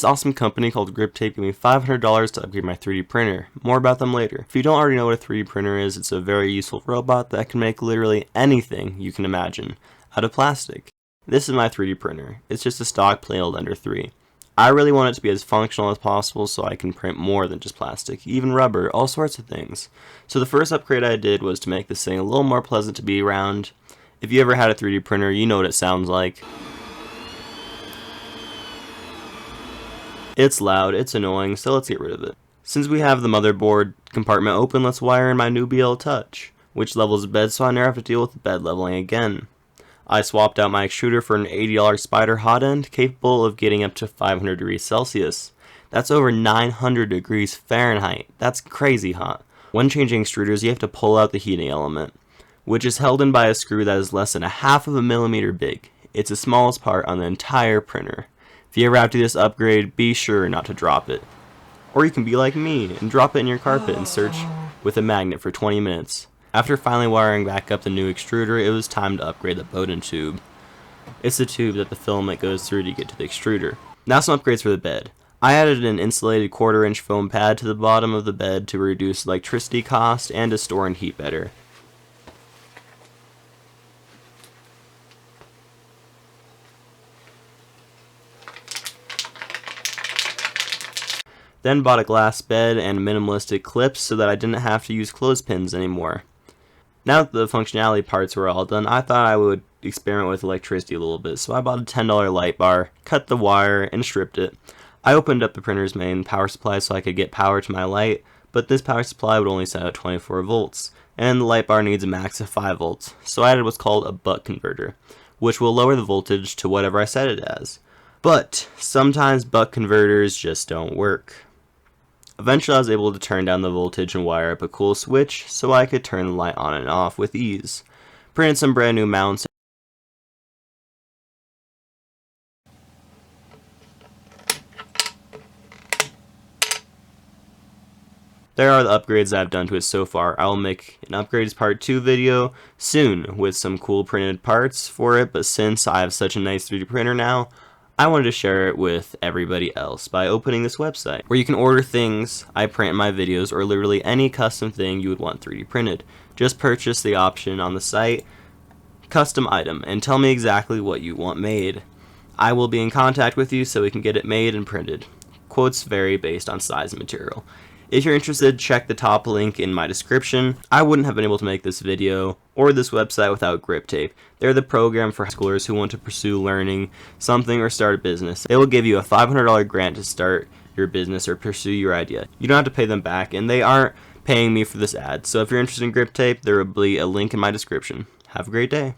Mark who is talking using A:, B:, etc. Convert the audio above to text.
A: awesome company called griptape gave me $500 to upgrade my 3D printer. More about them later. If you don't already know what a 3D printer is, it's a very useful robot that can make literally anything you can imagine out of plastic. This is my 3D printer. It's just a stock plain old Ender 3. I really want it to be as functional as possible so I can print more than just plastic, even rubber, all sorts of things. So the first upgrade I did was to make this thing a little more pleasant to be around. If you ever had a 3D printer, you know what it sounds like. It's loud, it's annoying, so let's get rid of it. Since we have the motherboard compartment open, let's wire in my new BL Touch, which levels the bed so I never have to deal with the bed leveling again. I swapped out my extruder for an $80 Spider hot end, capable of getting up to 500 degrees Celsius. That's over 900 degrees Fahrenheit. That's crazy hot. When changing extruders, you have to pull out the heating element, which is held in by a screw that is less than 1/2 of a millimeter big. It's the smallest part on the entire printer. If you ever have to do this upgrade, be sure not to drop it. Or you can be like me and drop it in your carpet and search with a magnet for 20 minutes. After finally wiring back up the new extruder, it was time to upgrade the Bowden tube. It's the tube that the filament goes through to get to the extruder. Now some upgrades for the bed. I added an insulated 1/4-inch foam pad to the bottom of the bed to reduce electricity cost and to store and heat better. Then bought a glass bed and minimalistic clips so that I didn't have to use clothespins anymore. Now that the functionality parts were all done, I thought I would experiment with electricity a little bit, so I bought a $10 light bar, cut the wire, and stripped it. I opened up the printer's main power supply so I could get power to my light, but this power supply would only set at 24 volts, and the light bar needs a max of 5 volts, so I added what's called a buck converter, which will lower the voltage to whatever I set it as. But sometimes buck converters just don't work. Eventually I was able to turn down the voltage and wire up a cool switch so I could turn the light on and off with ease. Printed some brand new mounts. There are the upgrades I've done to it so far. I will make an upgrades part 2 video soon with some cool printed parts for it, but since I have such a nice 3D printer now, I wanted to share it with everybody else by opening this website, where you can order things I print in my videos or literally any custom thing you would want 3D printed. Just purchase the option on the site, custom item, and tell me exactly what you want made. I will be in contact with you so we can get it made and printed. Quotes vary based on size and material. If you're interested, check the top link in my description. I wouldn't have been able to make this video or this website without griptape. They're the program for high schoolers who want to pursue learning something or start a business. They will give you a $500 grant to start your business or pursue your idea. You don't have to pay them back, and they aren't paying me for this ad. So if you're interested in griptape, there will be a link in my description. Have a great day.